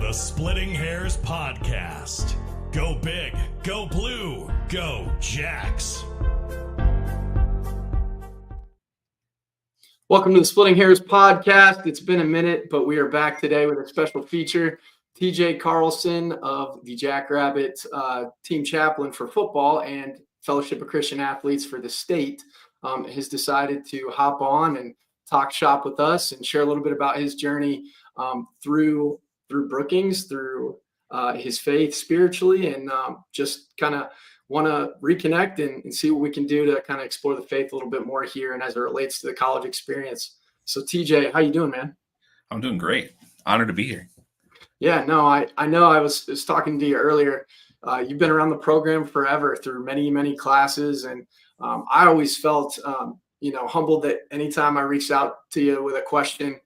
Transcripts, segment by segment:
The Splitting Hairs Podcast. Go big, go blue, go Jacks. Welcome to the Splitting Hairs Podcast. It's been a minute, but we are back today with a special feature. TJ Carlson of the Jackrabbit team chaplain for football and Fellowship of Christian Athletes for the state has decided to hop on and talk shop with us and share a little bit about his journey through Brookings, through his faith spiritually, and just kind of want to reconnect and see what we can do to kind of explore the faith a little bit more here and as it relates to the college experience. So TJ, how you doing, man? I'm doing great. Honored to be here. Yeah, no, I know I was talking to you earlier. You've been around the program forever through many, many classes. And I always felt, humbled that anytime I reached out to you with a question,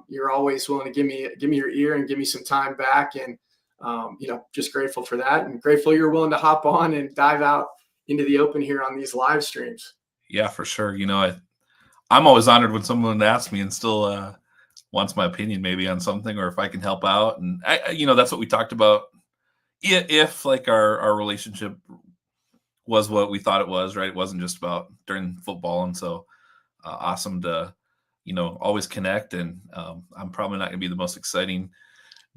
you're always willing to give me your ear and give me some time back. And, just grateful for that, and grateful you're willing to hop on and dive out into the open here on these live streams. Yeah, for sure. I'm always honored when someone asks me and still wants my opinion maybe on something, or if I can help out. And that's what we talked about. If like our relationship was what we thought it was, right? It wasn't just about during football. And so awesome to, always connect. And I'm probably not going to be the most exciting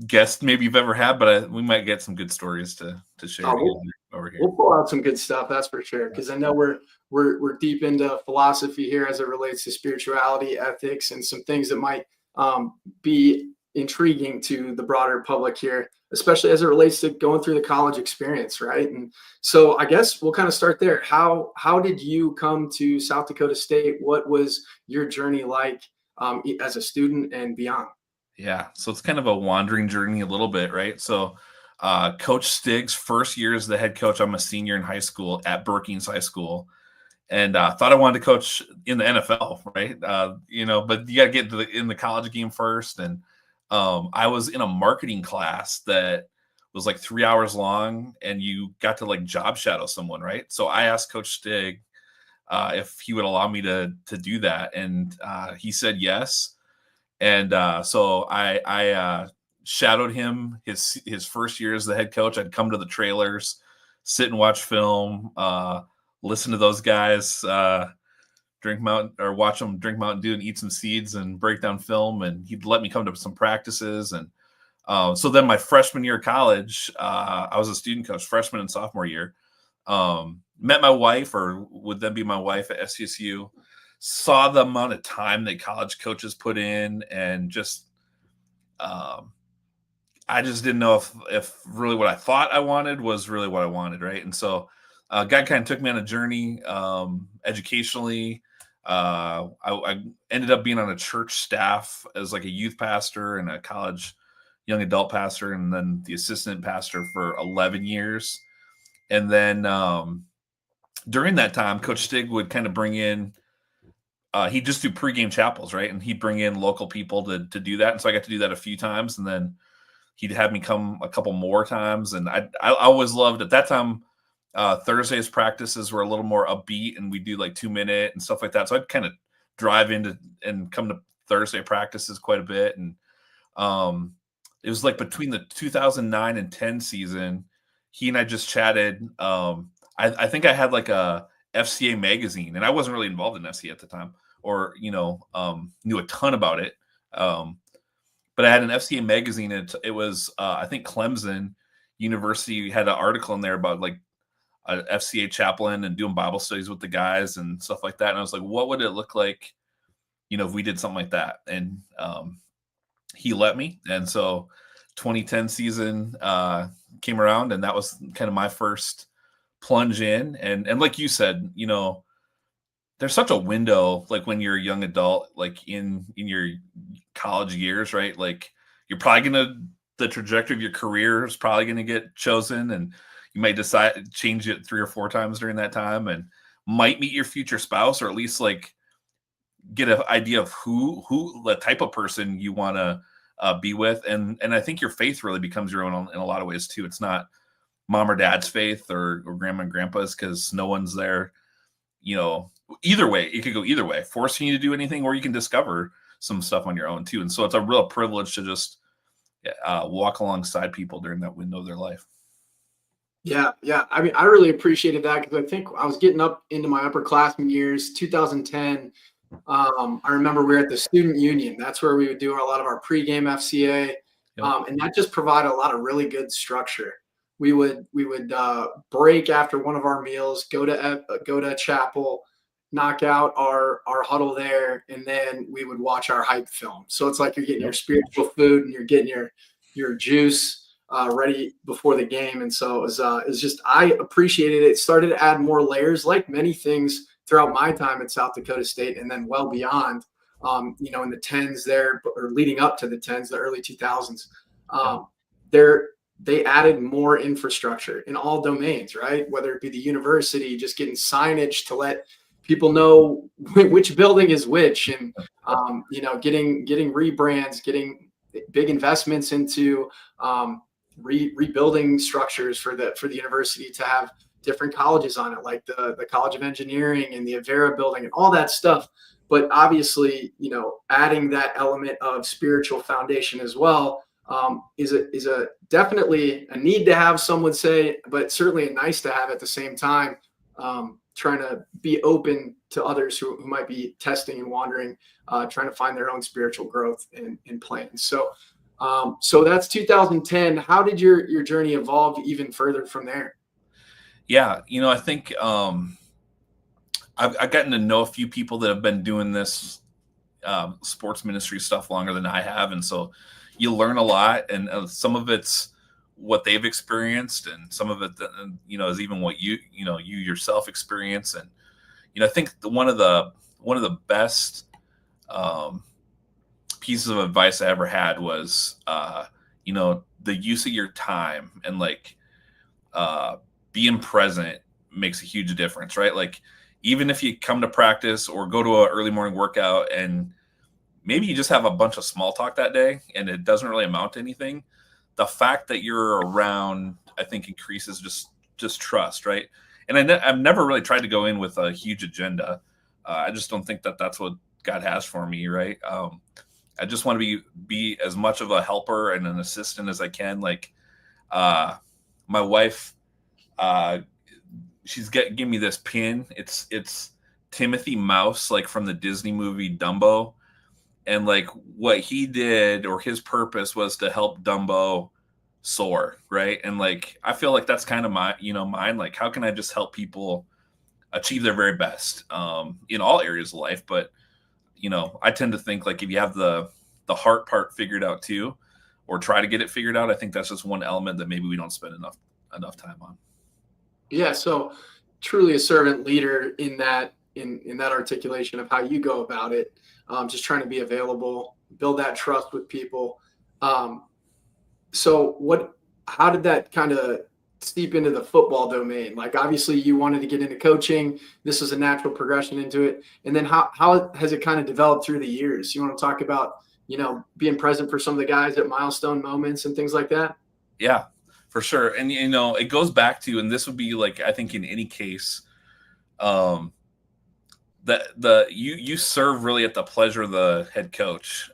guest maybe you've ever had, but we might get some good stories to share over here. We'll pull out some good stuff, that's for sure, because I know we're deep into philosophy here as it relates to spirituality, ethics, and some things that might be intriguing to the broader public here, especially as it relates to going through the college experience, right? And so I guess we'll kind of start there. How did you come to South Dakota State? What was your journey like as a student and beyond? Yeah, so it's kind of a wandering journey a little bit, right? So Coach Stig's first year as the head coach, I'm a senior in high school at Brookings High School, and thought I wanted to coach in the NFL, right? But you got to get in the college game first. And I was in a marketing class that was like 3 hours long, and you got to like job shadow someone, right? So I asked Coach Stig if he would allow me to do that, and he said yes. And so I shadowed him his first year as the head coach. I'd come to the trailers, sit and watch film, listen to those guys watch them drink Mountain Dew and eat some seeds and break down film. And he'd let me come to some practices. And so then my freshman year of college, I was a student coach, freshman and sophomore year. Met my wife, or would then be my wife, at SDSU. Saw the amount of time that college coaches put in, and just I just didn't know if really what I thought I wanted was really what I wanted, right? And so God kind of took me on a journey educationally. I ended up being on a church staff as like a youth pastor and a college young adult pastor, and then the assistant pastor for 11 years. And then during that time, Coach Stig would kind of bring in he'd just do pregame chapels, right? And he'd bring in local people to do that. And so I got to do that a few times. And then he'd have me come a couple more times. And I always loved, at that time, Thursdays practices were a little more upbeat, and we'd do like 2-minute and stuff like that. So I'd kind of drive into and come to Thursday practices quite a bit. And it was like between the 2009 and 10 season, he and I just chatted. I think I had like a FCA magazine, and I wasn't really involved in FCA at the time, or knew a ton about it, but I had an FCA magazine. It was I think Clemson University had an article in there about like a FCA chaplain and doing Bible studies with the guys and stuff like that. And I was like, what would it look like if we did something like that? And he let me. And so 2010 season came around, and that was kind of my first plunge in. And like you said, there's such a window, like when you're a young adult, like in your college years, right? Like you're probably the trajectory of your career is probably going to get chosen, and you might decide to change it 3 or 4 times during that time, and might meet your future spouse, or at least like get an idea of who the type of person you want to be with. And I think your faith really becomes your own in a lot of ways too. It's not mom or dad's faith or grandma and grandpa's, because no one's there, either way. It could go either way, forcing you to do anything, or you can discover some stuff on your own too. And so it's a real privilege to just walk alongside people during that window of their life. Yeah. I mean, I really appreciated that because I think I was getting up into my upperclassmen years, 2010. I remember we were at the student union. That's where we would do a lot of our pregame FCA, and that just provided a lot of really good structure. We would break after one of our meals, go to chapel, knock out our huddle there, and then we would watch our hype film. So it's like you're getting your spiritual food and you're getting your juice ready before the game. And so it was just, I appreciated it. It started to add more layers, like many things throughout my time at South Dakota State, and then well beyond, in the 10s there, or leading up to the 10s, the early 2000s. They added more infrastructure in all domains, right? Whether it be the university, just getting signage to let people know which building is which, and getting rebrands, getting big investments into rebuilding structures for the university to have different colleges on it, like the College of Engineering and the Avera building and all that stuff. But obviously, adding that element of spiritual foundation as well is a definitely a need to have, some would say, but certainly a nice to have at the same time. Trying to be open to others who might be testing and wandering, trying to find their own spiritual growth and plans. So that's 2010. How did your journey evolve even further from there? Yeah, I think I've gotten to know a few people that have been doing this sports ministry stuff longer than I have, and so you learn a lot, and some of it's what they've experienced, and some of it, is even what you yourself experience. And I think one of the best pieces of advice I ever had was the use of your time, and like being present makes a huge difference, right? Like, even if you come to practice or go to an early morning workout and maybe you just have a bunch of small talk that day and it doesn't really amount to anything, the fact that you're around, I think, increases just trust, right? And I've never really tried to go in with a huge agenda. I just don't think that that's what God has for me, right? I just want to be as much of a helper and an assistant as I can. Like, my wife, she's giving me this pin. It's Timothy Mouse, like from the Disney movie Dumbo. And like what he did, or his purpose, was to help Dumbo soar, right? And like I feel like that's kind of mine. Like, how can I just help people achieve their very best in all areas of life? But I tend to think, like, if you have the heart part figured out too, or try to get it figured out, I think that's just one element that maybe we don't spend enough time on. Yeah, so truly a servant leader in that articulation of how you go about it, just trying to be available, build that trust with people. So how did that kind of steep into the football domain? Like, obviously you wanted to get into coaching. This was a natural progression into it. And then how has it kind of developed through the years? You want to talk about, being present for some of the guys at milestone moments and things like that? Yeah, for sure. And, it goes back to, and this would be like, I think in any case, you serve really at the pleasure of the head coach.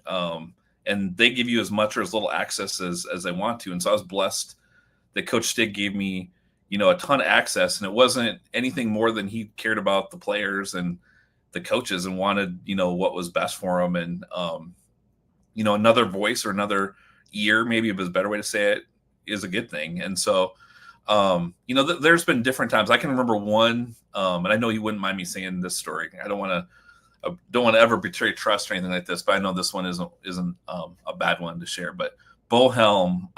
And they give you as much or as little access as they want to. And so I was blessed that Coach Stig gave me, a ton of access, and it wasn't anything more than he cared about the players and the coaches and wanted, what was best for them. And, another voice or another ear, maybe it was a better way to say it, is a good thing. And so, there's been different times. I can remember one, and I know you wouldn't mind me saying this story. I don't want to ever betray trust or anything like this, but I know this one isn't a bad one to share. But Bo Helm,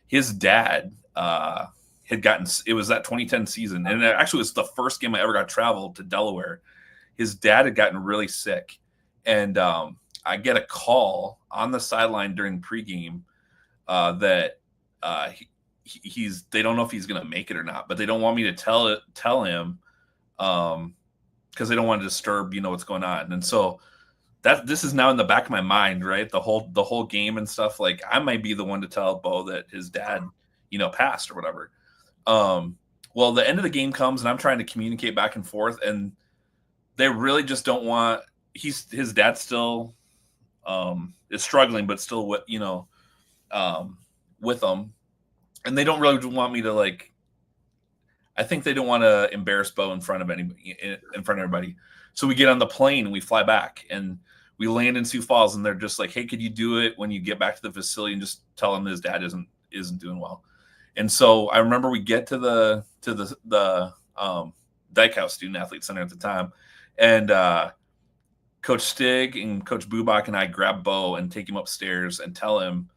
his dad had gotten, it was that 2010 season, and it actually was the first game I ever got traveled to Delaware. His dad had gotten really sick, and I get a call on the sideline during pregame that they don't know if he's going to make it or not, but they don't want me to tell him because they don't want to disturb, what's going on. And so this is now in the back of my mind, right? The whole game and stuff. Like, I might be the one to tell Bo that his dad, passed or whatever. Well, the end of the game comes and I'm trying to communicate back and forth, and they really just don't want, his dad still is struggling, but still, with them, and they don't really want me to like. I think they don't want to embarrass Bo in front of everybody. So we get on the plane and we fly back and we land in Sioux Falls, and they're just like, "Hey, could you do it when you get back to the facility and just tell him his dad isn't doing well?" And so I remember we get to the Dykhouse Student Athletes Center at the time, and Coach Stig and Coach Bubak and I grab Bo and take him upstairs and tell him,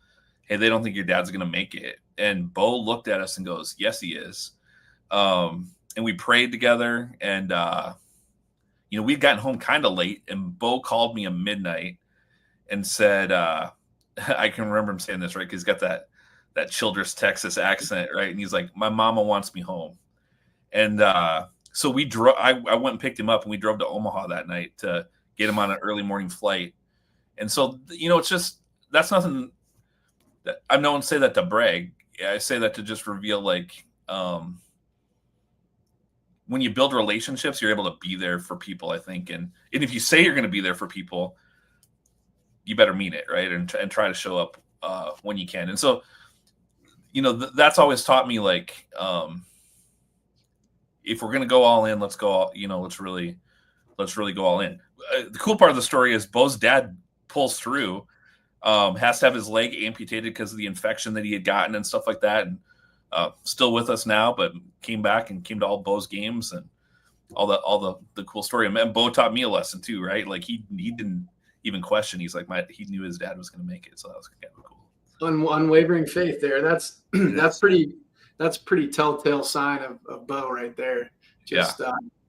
"Hey, they don't think your dad's going to make it." And Bo looked at us and goes, "Yes, he is." And we prayed together, and we'd gotten home kind of late, and Bo called me at midnight and said, I can remember him saying this, right? Because he's got that Childress, Texas accent, right? And he's like, "My mama wants me home." And so we drove. I went and picked him up, and we drove to Omaha that night to get him on an early morning flight. And so, it's just, that's nothing that I don't say that to brag. I say that to just reveal, like, when you build relationships, you're able to be there for people, I think. And if you say you're going to be there for people, you better mean it, right? And try to show up when you can. And so, that's always taught me, like, if we're going to go all in, let's go all, let's really go all in. The cool part of the story is Bo's dad pulls through, has to have his leg amputated because of the infection that he had gotten and stuff like that. And still with us now, but came back and came to all Bo's games and all the cool story. And Bo taught me a lesson too, right? Like he didn't even question. He's like, he knew his dad was going to make it. So that was kind of cool. Unwavering faith there. That's pretty telltale sign of Bo right there. Just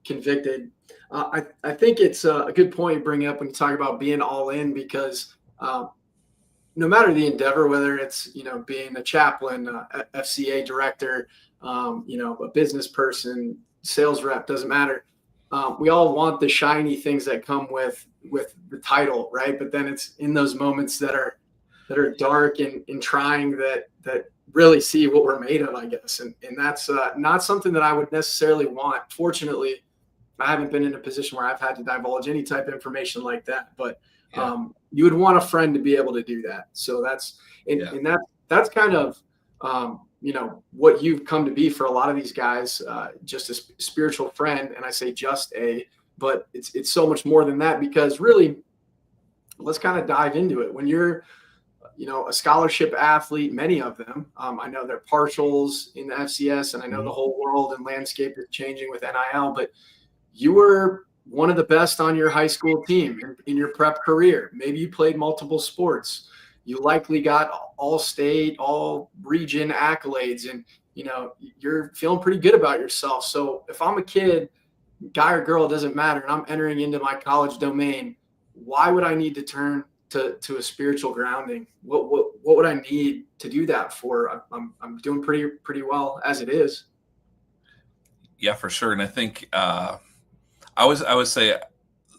convicted. I think it's a good point you bring up when you talk about being all in, because no matter the endeavor, whether it's, being a chaplain, a FCA director, a business person, sales rep, doesn't matter. We all want the shiny things that come with the title, right? But then it's in those moments that are dark and trying that really see what we're made of, I guess. And that's not something that I would necessarily want. Fortunately, I haven't been in a position where I've had to divulge any type of information like that, but you would want a friend to be able to do that. So that's kind of, what you've come to be for a lot of these guys, just a spiritual friend. And I say but it's so much more than that, because really, let's kind of dive into it. When you're, a scholarship athlete, many of them, I know they're partials in the FCS, and I know the whole world and landscape is changing with NIL, but you were one of the best on your high school team in your prep career. Maybe you played multiple sports. You likely got all state, all region accolades, and, you're feeling pretty good about yourself. So if I'm a kid, guy or girl, doesn't matter, and I'm entering into my college domain, why would I need to turn to a spiritual grounding? What would I need to do that for? I'm doing pretty well as it is. Yeah, for sure. And I think, I would say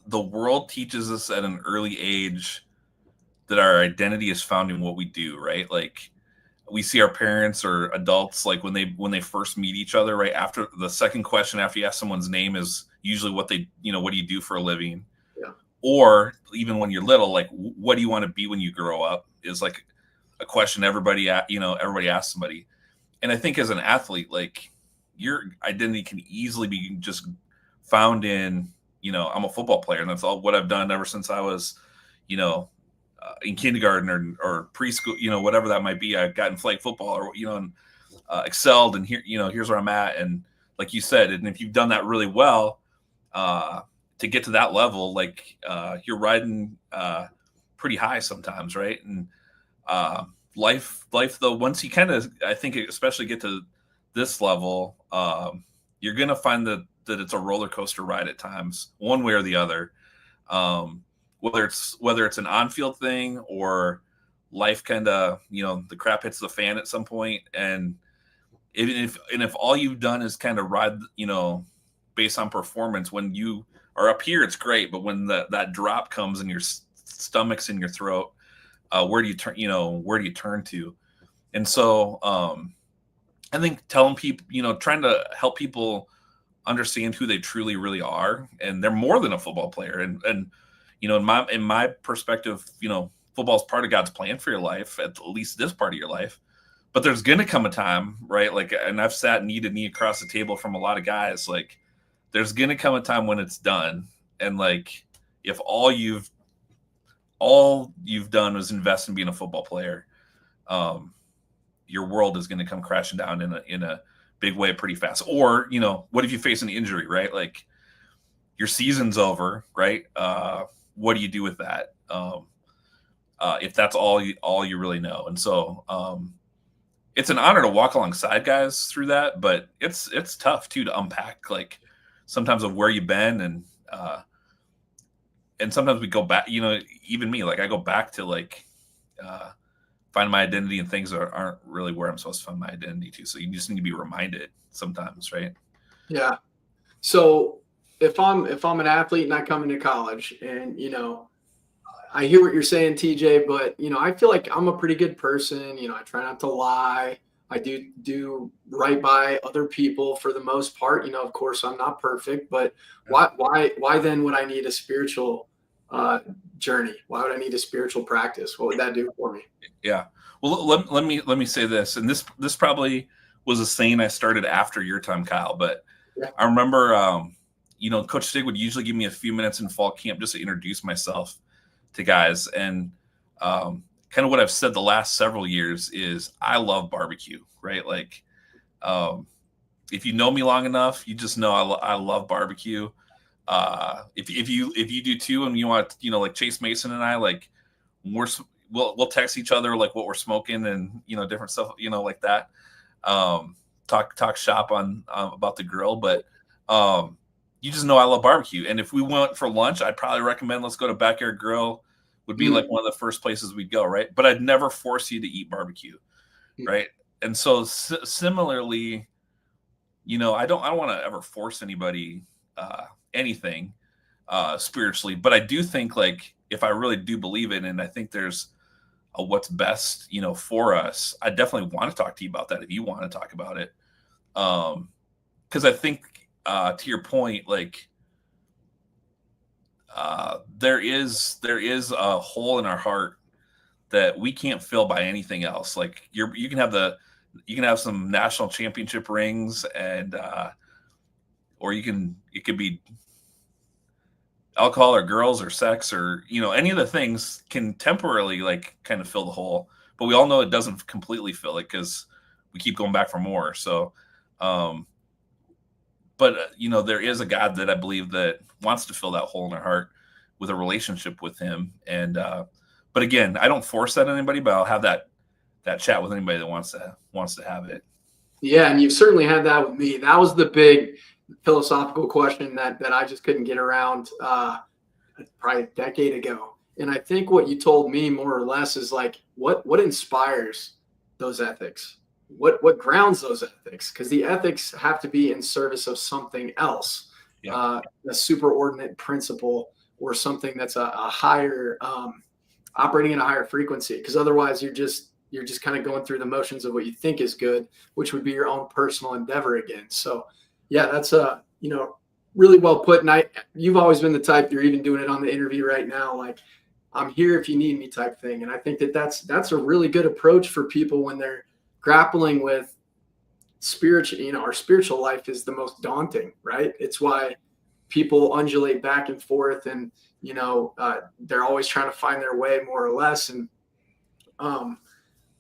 the world teaches us at an early age that our identity is found in what we do, right? Like we see our parents or adults, like when they first meet each other, right? After the second question after you ask someone's name is usually what they, what do you do for a living? Yeah. Or even when you're little, like what do you want to be when you grow up is like a question everybody asks somebody. And I think as an athlete, like your identity can easily be just found in, I'm a football player, and that's all what I've done ever since I was, in kindergarten or preschool, whatever that might be. I've gotten flag football or, and excelled, and here, here's where I'm at. And like you said, and if you've done that really well, to get to that level, like you're riding pretty high sometimes, right? And life though, once you kind of, I think especially get to this level, you're gonna find that it's a roller coaster ride at times, one way or the other. Whether it's an on-field thing or life kind of, the crap hits the fan at some point, and if all you've done is kind of ride, based on performance, when you are up here, it's great, but when that drop comes and your stomach's in your throat, where do you turn to? And so I think telling people, trying to help people understand who they truly really are, and they're more than a football player. And in my perspective, football's part of God's plan for your life, at least this part of your life. But there's going to come a time, right? Like, and I've sat knee to knee across the table from a lot of guys. Like, there's going to come a time when it's done. And like, if all you've done was invest in being a football player, your world is going to come crashing down in a big way pretty fast. Or, you know, what if you face an injury, right? Like, your season's over, right? What do you do with that? If that's all you really know. And so, it's an honor to walk alongside guys through that, but it's tough too to unpack, like, sometimes of where you've been, and sometimes we go back, you know, even me, like, I go back to like find my identity and things that aren't really where I'm supposed to find my identity too. So you just need to be reminded sometimes, right? Yeah. So if I'm an athlete and I come into college, and, you know, I hear what you're saying, TJ, but, you know, I feel like I'm a pretty good person. You know, I try not to lie. I do right by other people for the most part. You know, of course, I'm not perfect, but why then would I need a spiritual journey? Why would I need a spiritual practice? What would that do for me? Yeah. Well, let me say this, and this probably was a saying I started after your time, Kyle, but yeah. I remember, you know, Coach Stig would usually give me a few minutes in fall camp just to introduce myself to guys. And kind of what I've said the last several years is I love barbecue, right? Like, if you know me long enough, you just know I love barbecue. If you do too, and you want, you know, like Chase Mason and I, like, we'll text each other like what we're smoking and, you know, different stuff, you know, like that. Talk shop on about the grill, but you just know I love barbecue. And if we went for lunch, I'd probably recommend let's go to Backyard Grill. Would be like one of the first places we'd go, right? But I'd never force you to eat barbecue, right? And so similarly, you know, I don't want to ever force anybody anything spiritually, but I do think, like, if I really do believe it, and I think there's a what's best, you know, for us, I definitely want to talk to you about that if you want to talk about it, because I think. To your point, like, there is a hole in our heart that we can't fill by anything else. Like, you can have some national championship rings, and or it could be alcohol or girls or sex or, you know, any of the things can temporarily, like, kind of fill the hole, but we all know it doesn't completely fill it because we keep going back for more. So, but, you know, there is a God that I believe that wants to fill that hole in our heart with a relationship with him. And, but again, I don't force that on anybody, but I'll have that chat with anybody that wants to have it. Yeah. And you've certainly had that with me. That was the big philosophical question that I just couldn't get around probably a decade ago. And I think what you told me more or less is like, what inspires those ethics? What grounds those ethics? Because the ethics have to be in service of something else, a superordinate principle or something that's a higher operating at a higher frequency. Because otherwise, you're just kind of going through the motions of what you think is good, which would be your own personal endeavor again. So, yeah, that's you know, really well put. And you've always been the type. You're even doing it on the interview right now, like, I'm here if you need me type thing. And I think that's a really good approach for people when they're grappling with spiritual, you know, our spiritual life is the most daunting, right? It's why people undulate back and forth, and, you know, they're always trying to find their way more or less. And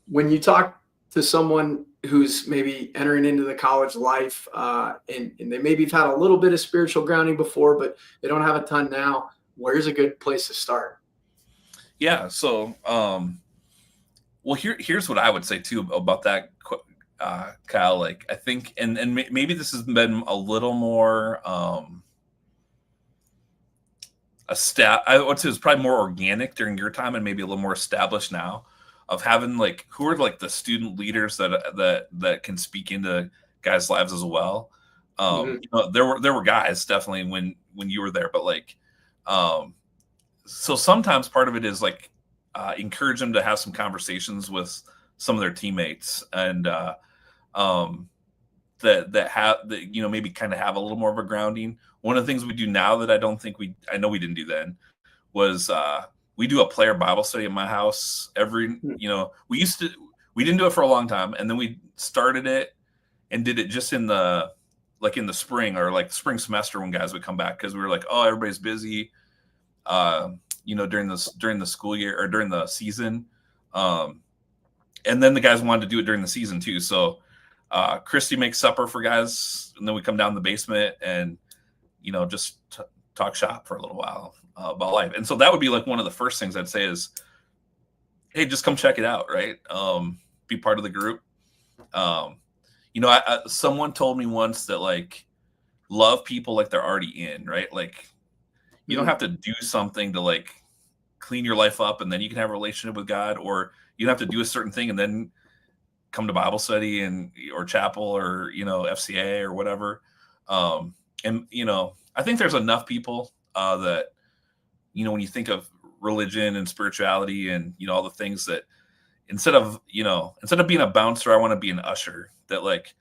when you talk to someone who's maybe entering into the college life and they maybe have had a little bit of spiritual grounding before, but they don't have a ton now, where's a good place to start? Yeah. So, well, here's what I would say too about that, Kyle. Like, I think, and maybe this has been a little more I would say it's probably more organic during your time, and maybe a little more established now, of having, like, who are, like, the student leaders that can speak into guys' lives as well. You know, there were guys definitely when you were there, but, like, so sometimes part of it is, like, encourage them to have some conversations with some of their teammates, and that you know, maybe kind of have a little more of a grounding. One of the things we do now that I know we didn't do then was we do a player Bible study at my house every, we didn't do it for a long time. And then we started it and did it just in the spring, or like spring semester when guys would come back. Cause we were like, oh, everybody's busy, during the school year or during the season. And then the guys wanted to do it during the season too. So Christy makes supper for guys, and then we come down in the basement and, just talk shop for a little while about life. And so that would be like one of the first things I'd say is, hey, just come check it out, right? Be part of the group. Someone told me once that, like, love people like they're already in, right? Like, you don't have to do something to, like, clean your life up and then you can have a relationship with God, or you don't have to do a certain thing and then come to Bible study or chapel or, FCA or whatever. I think there's enough people that, when you think of religion and spirituality and, all the things that instead of being a bouncer, I want to be an usher that, like,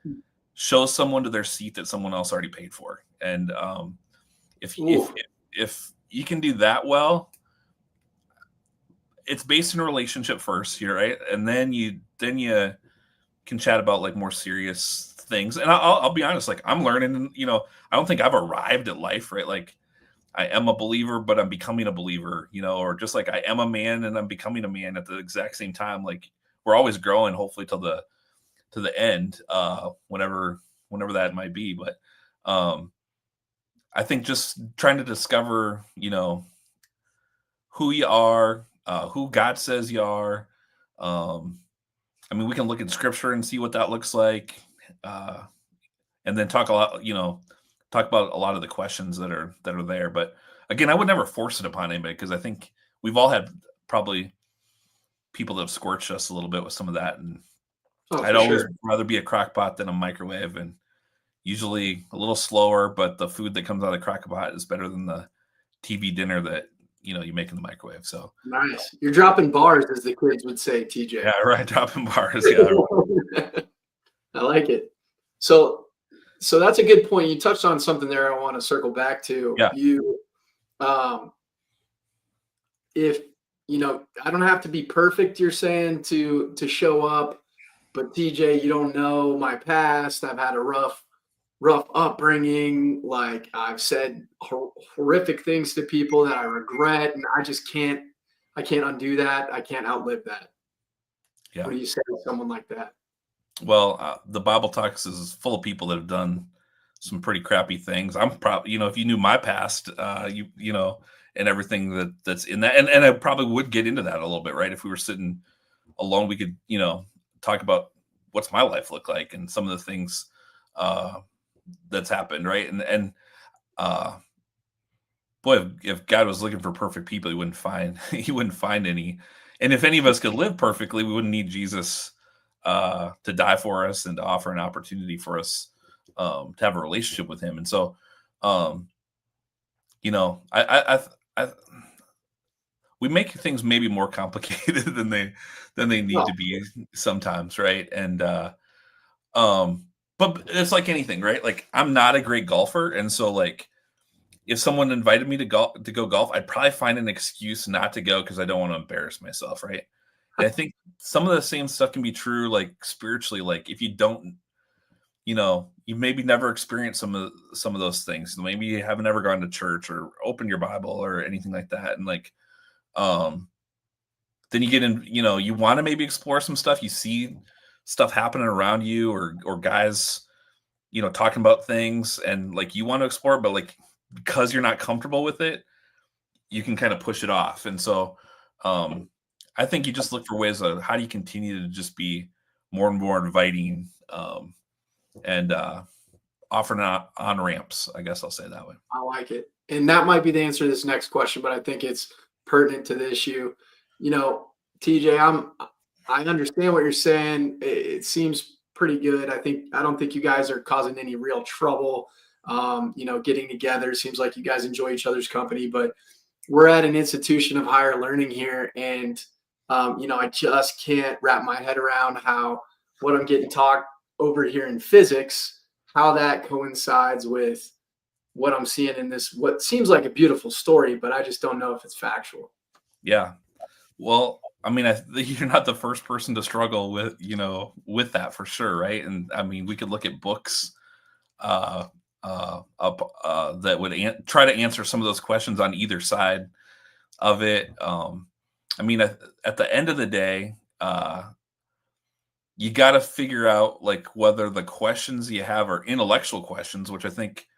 shows someone to their seat that someone else already paid for. And if you can do that well, it's based in a relationship first here, right? And then you can chat about, like, more serious things. And I'll be honest, like, I'm learning, I don't think I've arrived at life, right? Like, I am a believer, but I'm becoming a believer, or just like I am a man and I'm becoming a man at the exact same time. Like, we're always growing, hopefully to the end, whenever that might be. But I think just trying to discover, who you are, who God says you are. We can look at scripture and see what that looks like, and then talk about a lot of the questions that are there. But again, I would never force it upon anybody, because I think we've all had probably people that have scorched us a little bit with some of that. And I'd always rather be a crock pot than a microwave, and usually a little slower, but the food that comes out of the crock pot is better than the TV dinner that, you make in the microwave. So nice. You're dropping bars, as the kids would say, TJ. Yeah, right. Dropping bars. Yeah. I like it. So that's a good point. You touched on something there I want to circle back to. Yeah. If, I don't have to be perfect, you're saying, to show up, but TJ, you don't know my past. I've had a rough upbringing. Like, I've said horrific things to people that I regret, and I just can't undo that. I can't outlive that. Yeah. What do you say to someone like that? Well, the Bible Talks is full of people that have done some pretty crappy things. I'm probably, if you knew my past, and everything that's in that, and I probably would get into that a little bit, right? If we were sitting alone, we could, talk about what's my life look like and some of the things that's happened, right? And boy, if God was looking for perfect people, he wouldn't find any. And if any of us could live perfectly, we wouldn't need Jesus to die for us and to offer an opportunity for us to have a relationship with him. And so, we make things maybe more complicated than they need to be sometimes, right? And but it's like anything, right? Like, I'm not a great golfer, and so, like, if someone invited me to go golf, I'd probably find an excuse not to go because I don't want to embarrass myself, right? And I think some of the same stuff can be true, like, spiritually. Like, if you don't, you maybe never experienced some of those things. Maybe you haven't ever gone to church or opened your Bible or anything like that. And, like, then you get in, you want to maybe explore some stuff. You see stuff happening around you, or guys, talking about things, and, like, you want to explore it, but, like, because you're not comfortable with it, you can kind of push it off. And so, I think you just look for ways of how do you continue to just be more and more inviting, and offering on ramps, I guess I'll say that way. I like it. And that might be the answer to this next question, but I think it's pertinent to the issue. TJ, I understand what you're saying. It seems pretty good. I don't think you guys are causing any real trouble, getting together. It seems like you guys enjoy each other's company, but we're at an institution of higher learning here. And, I just can't wrap my head around how what I'm getting taught over here in physics, how that coincides with what I'm seeing in this, what seems like a beautiful story, but I just don't know if it's factual. Yeah. Well, I mean, you're not the first person to struggle with, with that for sure, right? And I mean, we could look at books uh, that would try to answer some of those questions on either side of it. I mean, at the end of the day, you got to figure out like whether the questions you have are intellectual questions, which I think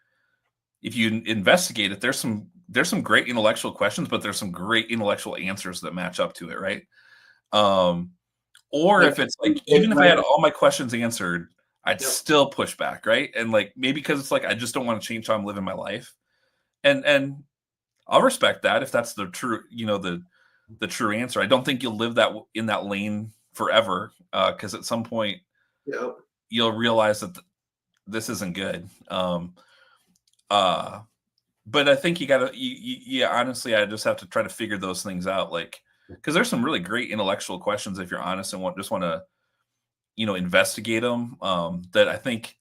if you investigate it, there's some great intellectual questions, but there's some great intellectual answers that match up to it, right? Or if it's like, even if I had all my questions answered, I'd still push back, right? And like maybe because it's like I just don't want to change how I'm living my life, and I'll respect that if that's the true, the true answer. I don't think you'll live that in that lane forever, because at some point you'll realize that this isn't good. But I think you gotta, honestly, I just have to try to figure those things out, like, because there's some really great intellectual questions if you're honest and want to, investigate them. That I think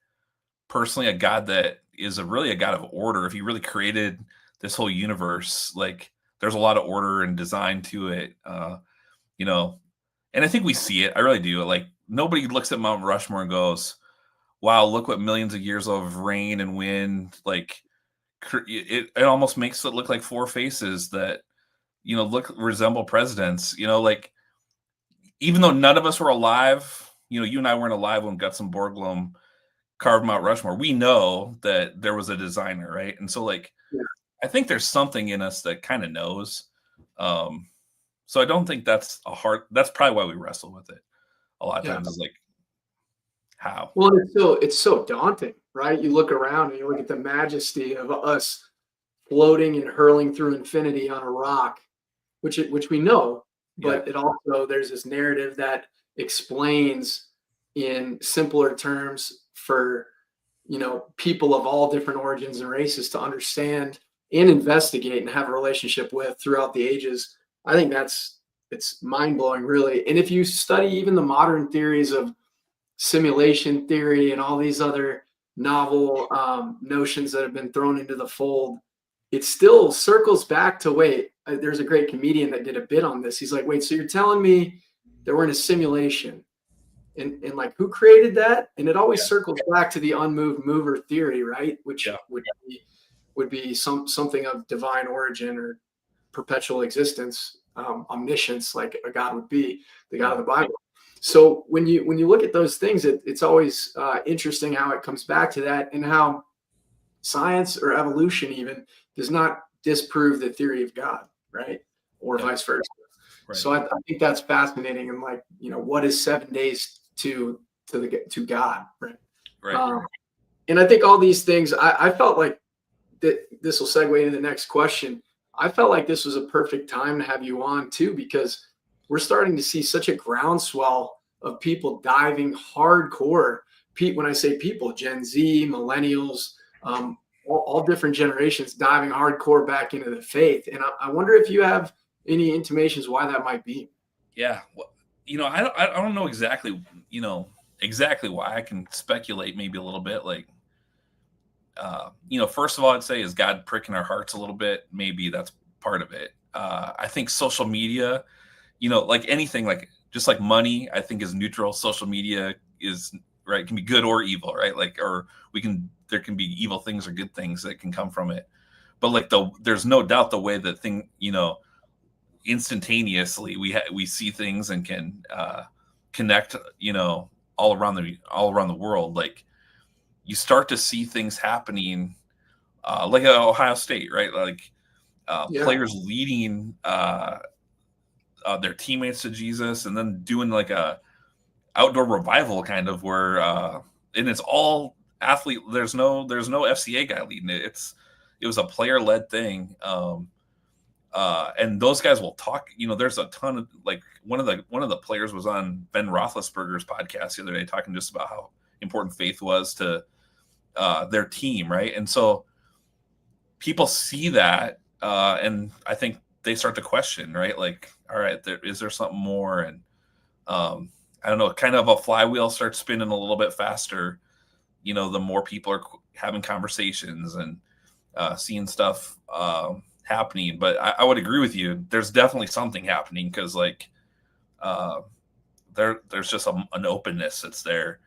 personally, a God that is really a God of order. If he really created this whole universe, like there's a lot of order and design to it, and I think we see it. I really do. Like nobody looks at Mount Rushmore and goes, "Wow, look what millions of years of rain and wind like." It almost makes it look like four faces that resemble presidents, like even though none of us were alive, you and I weren't alive when Gutzon Borglum carved Mount Rushmore, we know that there was a designer, right? And so like I think there's something in us that kind of knows, so I don't think that's probably why we wrestle with it a lot of times, is like how. Well, it's so daunting, right? You look around and you look at the majesty of us floating and hurling through infinity on a rock, which we know, but it also, there's this narrative that explains in simpler terms for people of all different origins and races to understand and investigate and have a relationship with throughout the ages. I think it's mind-blowing, really. And if you study even the modern theories of simulation theory and all these other novel notions that have been thrown into the fold, it still circles back to, wait, there's a great comedian that did a bit on this. He's like, wait, so you're telling me that we're in a simulation, and like who created that? And it always circles back to the unmoved mover theory, right? Which would be something of divine origin or perpetual existence, omniscience, like a God would be, the God of the Bible. So when you look at those things, it's always interesting how it comes back to that, and how science or evolution even does not disprove the theory of God, right? Or vice versa. Right. So I think that's fascinating. And like, what is 7 days to God, right? Right. And I think all these things, I felt like that this will segue into the next question. I felt like this was a perfect time to have you on too, because we're starting to see such a groundswell of people diving hardcore. When I say people, Gen Z, millennials, all different generations diving hardcore back into the faith. And I wonder if you have any intimations why that might be. Yeah. Well, I don't know exactly, exactly why. I can speculate maybe a little bit, like, first of all, I'd say, is God pricking our hearts a little bit? Maybe that's part of it. I think social media, like anything, like just like money, I think is neutral. Social media is right, can be good or evil, right? Like, or there can be evil things or good things that can come from it. But like there's no doubt the way that thing, instantaneously we see things and can connect, all around the world. Like you start to see things happening, like at Ohio State, right? Like players leading their teammates to Jesus, and then doing like a outdoor revival kind of where, and it's all athlete. There's no FCA guy leading it. It was a player led thing. And those guys will talk, there's a ton of, like, one of the players was on Ben Roethlisberger's podcast the other day, talking just about how important faith was to their team. Right. And so people see that, and I think they start to question, right? Like, all right, is there something more? And I don't know, kind of a flywheel starts spinning a little bit faster, the more people are having conversations and seeing stuff happening, but I would agree with you. There's definitely something happening because like there's just an openness that's there,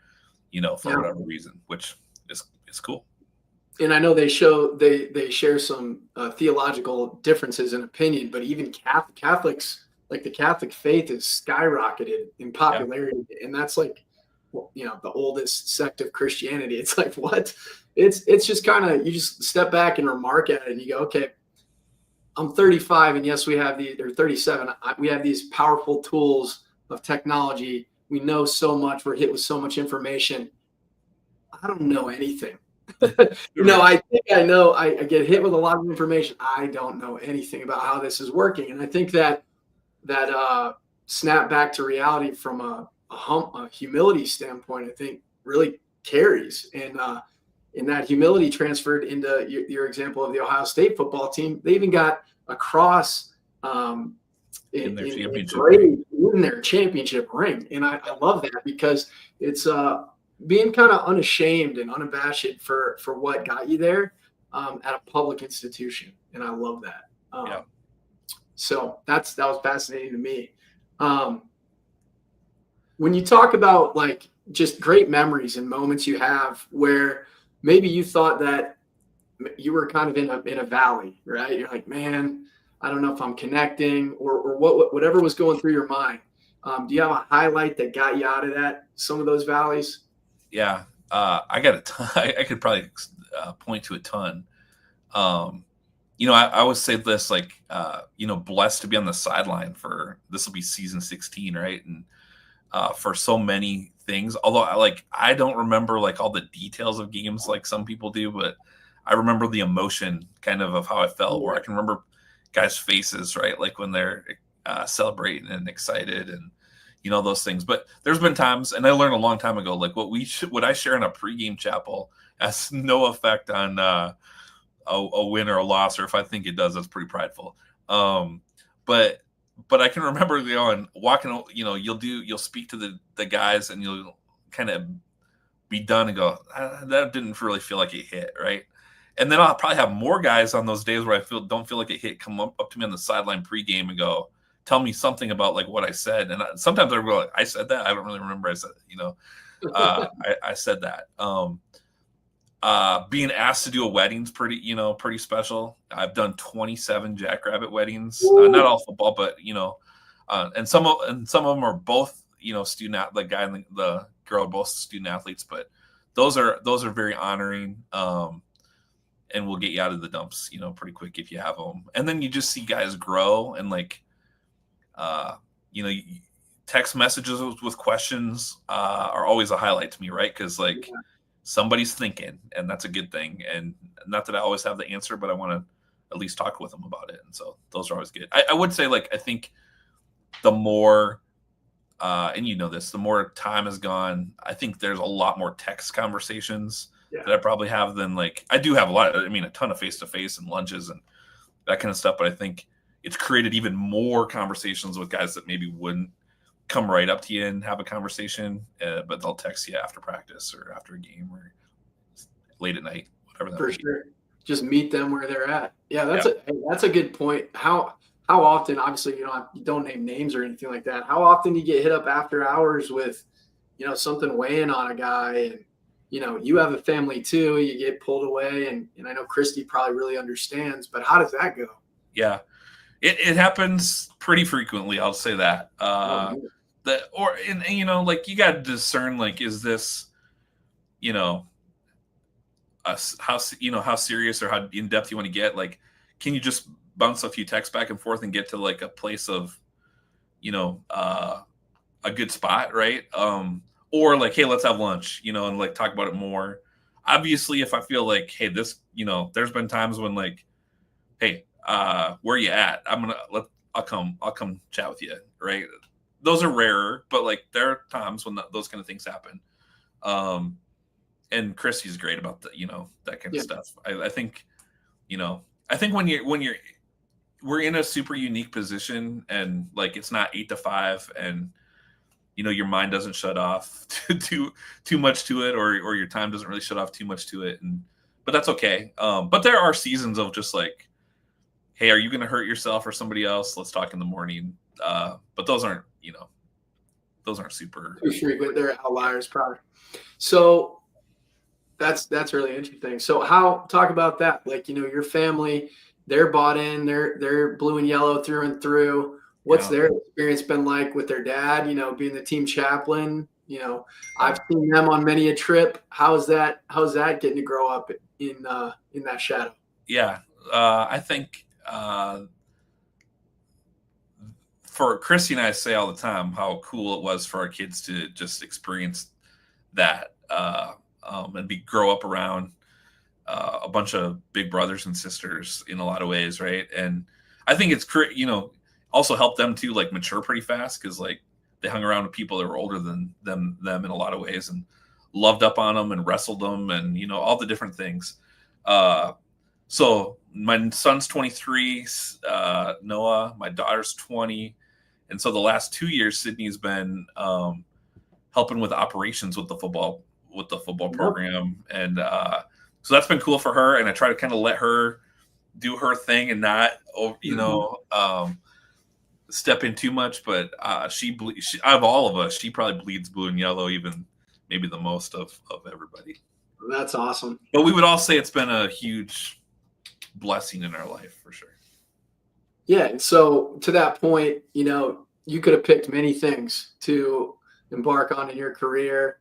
for whatever reason, which is cool. And I know they share some theological differences in opinion, but even Catholics, like the Catholic faith, is skyrocketed in popularity, and that's like, the oldest sect of Christianity. It's like, what? It's just kind of, you just step back and remark at it, and you go, okay, I'm 35, and yes, we have or 37. We have these powerful tools of technology. We know so much. We're hit with so much information. I don't know anything. I think I know. I get hit with a lot of information. I don't know anything about how this is working, and I think that snap back to reality from a humility standpoint, I think really carries, and that humility transferred into your example of the Ohio State football team. They even got a cross in their championship ring, and I love that because it's being kind of unashamed and unabashed for what got you there at a public institution, and I love that. So that was fascinating to me. When you talk about like just great memories and moments you have where maybe you thought that you were kind of in a valley, right? You're like, man, I don't know if I'm connecting or whatever was going through your mind. Do you have a highlight that got you out of some of those valleys? Yeah, I got a ton. I could probably point to a ton. I always say this, like, blessed to be on the sideline for this will be season 16, right? And for so many things, although I don't remember like all the details of games like some people do, but I remember the emotion kind of how I felt, where I can remember guys' faces, right? Like when they're celebrating and excited and those things. But there's been times, and I learned a long time ago, like what I share in a pregame chapel has no effect on a win or a loss, or if I think it does, that's pretty prideful. But I can remember walking, you'll speak to the guys and you'll kind of be done and go, that didn't really feel like it hit, right? And then I'll probably have more guys on those days where I don't feel like it hit come up to me on the sideline pregame and go, tell me something about like what I said. And sometimes I go, I said that. I don't really remember I said, I said that. Being asked to do a wedding's pretty special. I've done 27 Jackrabbit weddings, not all football, but and some of them are both student, the guy and the girl are both student athletes, but those are very honoring, and will get you out of the dumps pretty quick if you have them. And then you just see guys grow and like text messages with questions are always a highlight to me, right? Because like somebody's thinking, and that's a good thing. And not that I always have the answer, but I want to at least talk with them about it. And so those are always good. I would say, like, I think the more, and the more time has gone, I think there's a lot more text conversations that I probably have than like, I do have a ton of face-to-face and lunches and that kind of stuff. But I think it's created even more conversations with guys that maybe wouldn't come right up to you and have a conversation, but they'll text you after practice or after a game or late at night, whatever that for may sure. Just meet them where they're at. Yeah, that's a good point. How often, obviously, you don't name names or anything like that. How often do you get hit up after hours with, something weighing on a guy, and you have a family too, you get pulled away, and I know Christy probably really understands, but how does that go? Yeah, it happens pretty frequently. I'll say that. Like you got to discern, like, is this, how serious or how in depth you want to get? Like, can you just bounce a few texts back and forth and get to like a place of, a good spot, right? Or like, hey, let's have lunch, and like talk about it more. Obviously, if I feel like, hey, this, there's been times when like, hey, where you at? I'll come chat with you, right? Those are rarer, but like there are times when those kind of things happen. And Christy's great about that kind of stuff. I think when we're in a super unique position, and like it's not 8 to 5, and your mind doesn't shut off too much to it, or your time doesn't really shut off too much to it, but that's okay. But there are seasons of just like, hey, are you going to hurt yourself or somebody else? Let's talk in the morning. But those aren't super too frequent. They're outliers, probably. So that's really interesting. So talk about that? Like, your family, they're bought in, they're blue and yellow through and through. What's their experience been like with their dad, being the team chaplain? I've seen them on many a trip. How's that getting to grow up in that shadow? Yeah. I think for Christy and I say all the time how cool it was for our kids to just experience that and grow up around a bunch of big brothers and sisters in a lot of ways, right? And I think it's also helped them to like mature pretty fast because like they hung around with people that were older than them in a lot of ways and loved up on them and wrestled them and all the different things. So my son's 23, Noah, my daughter's 20. And so the last 2 years, Sydney's been helping with operations with the football program. And so that's been cool for her. And I try to kind of let her do her thing and not, step in too much. But she out of all of us, she probably bleeds blue and yellow, even maybe the most of everybody. That's awesome. But we would all say it's been a huge blessing in our life for sure. Yeah. And so to that point, you could have picked many things to embark on in your career.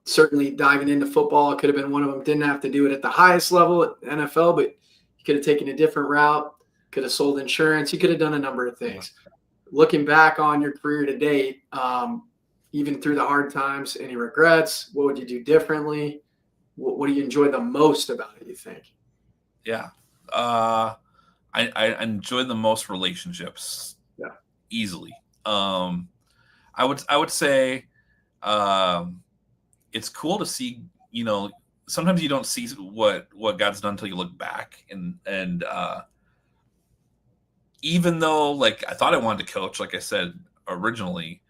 Certainly diving into football could have been one of them. Didn't have to do it at the highest level at NFL, but you could have taken a different route, could have sold insurance. You could have done a number of things. Looking back on your career to date, even through the hard times, any regrets? What would you do differently? What do you enjoy the most about it, you think? Yeah. I enjoy the most relationships. Yeah. Easily. I would say it's cool to see, sometimes you don't see what God's done until you look back and even though like I thought I wanted to coach, like I said originally,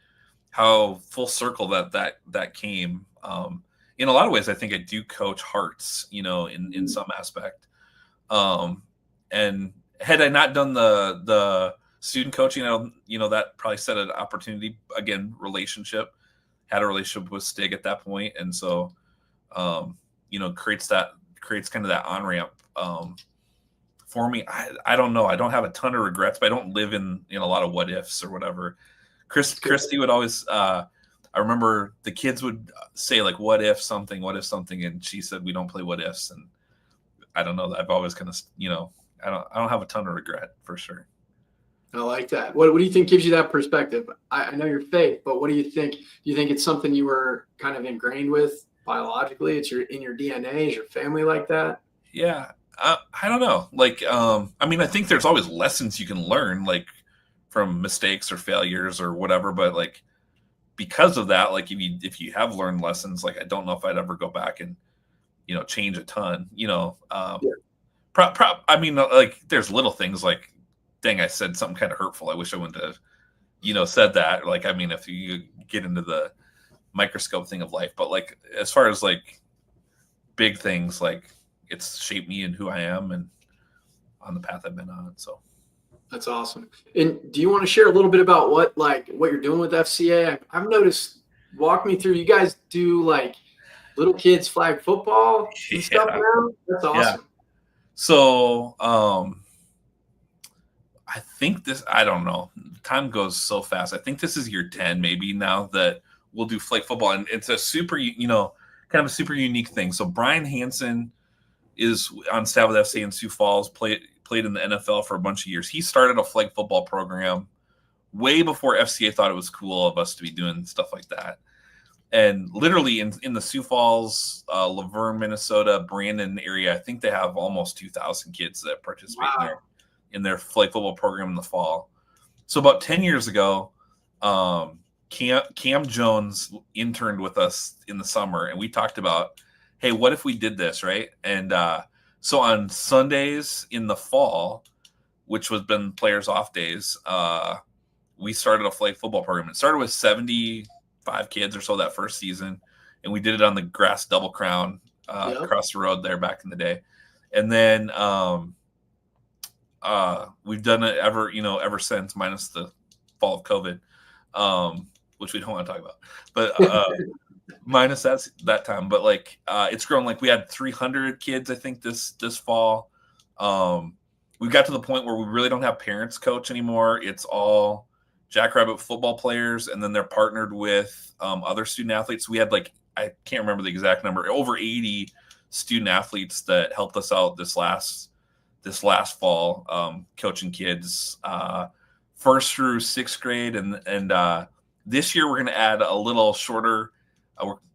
how full circle that came. In a lot of ways, I think I do coach hearts, in some aspect. And had I not done the student coaching, that probably set an opportunity. Again, had a relationship with Stig at that point. And so, creates kind of that on-ramp for me. I don't know. I don't have a ton of regrets, but I don't live in a lot of what ifs or whatever. Christy would always, I remember the kids would say like, what if something, and she said, we don't play what ifs. And I don't know. I've always kind of, I don't have a ton of regret for sure. I like that. What do you think gives you that perspective? I know your faith, but what do you think? Do you think it's something you were kind of ingrained with biologically? It's in your DNA? Is your family like that? Yeah. I don't know. Like, I think there's always lessons you can learn, like from mistakes or failures or whatever. But like, because of that, like if you have learned lessons, like, I don't know if I'd ever go back and, change a ton, like there's little things like, dang, I said something kind of hurtful. I wish I wouldn't have, said that. Like, if you get into the microscope thing of life, but like, as far as like big things, like it's shaped me and who I am and on the path I've been on. So that's awesome. And do you want to share a little bit about what you're doing with FCA? I've noticed, walk me through, you guys do like little kids flag football and stuff now? That's awesome. Yeah. So, I think I don't know. Time goes so fast. I think this is year 10 maybe now that we'll do flag football. And it's a super, kind of a super unique thing. So Brian Hansen is on staff with FCA in Sioux Falls, played in the NFL for a bunch of years. He started a flag football program way before FCA thought it was cool of us to be doing stuff like that. And literally in the Sioux Falls, Laverne, Minnesota, Brandon area, I think they have almost 2,000 kids that participate in their flag football program in the fall. So about 10 years ago, Cam Jones interned with us in the summer, and we talked about, hey, what if we did this, right? And so on Sundays in the fall, which was been players' off days, we started a flag football program. It started with 75 kids or so that first season, and we did it on the grass double crown across the road there back in the day. And then We've done it ever since, minus the fall of COVID, which we don't want to talk about. But minus that time. But like it's grown. Like we had 300 kids, I think, this fall. We got to the point where we really don't have parents coach anymore. It's all Jackrabbit football players, and then they're partnered with other student athletes. We had I can't remember the exact number, over 80 student athletes that helped us out this last fall, coaching kids first through sixth grade, and this year we're going to add a little shorter.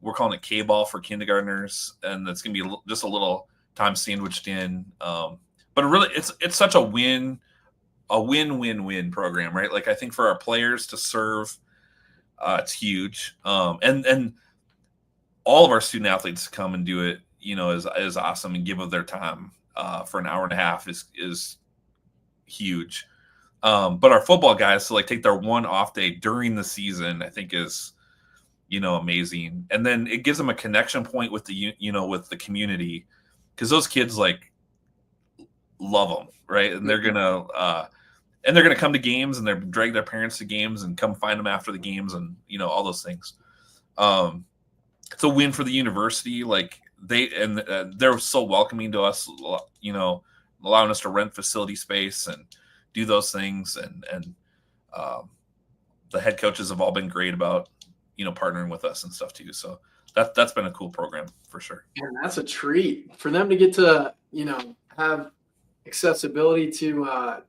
We're calling it K-ball for kindergartners, and it's going to be just a little time sandwiched in. But really, it's such a win-win-win program, right? Like I think for our players to serve, it's huge, and all of our student athletes to come and do it, is awesome, and give of their time for an hour and a half is huge. But our football guys to take their one off day during the season, I think is amazing, and then it gives them a connection point with the with the community, because those kids love them, right? And they're gonna come to games, and they're drag their parents to games and come find them after the games, and all those things. It's a win for the university. They're so welcoming to us, allowing us to rent facility space and do those things, and the head coaches have all been great about partnering with us and stuff too. So that's been a cool program for sure. And that's a treat for them to get to have accessibility to a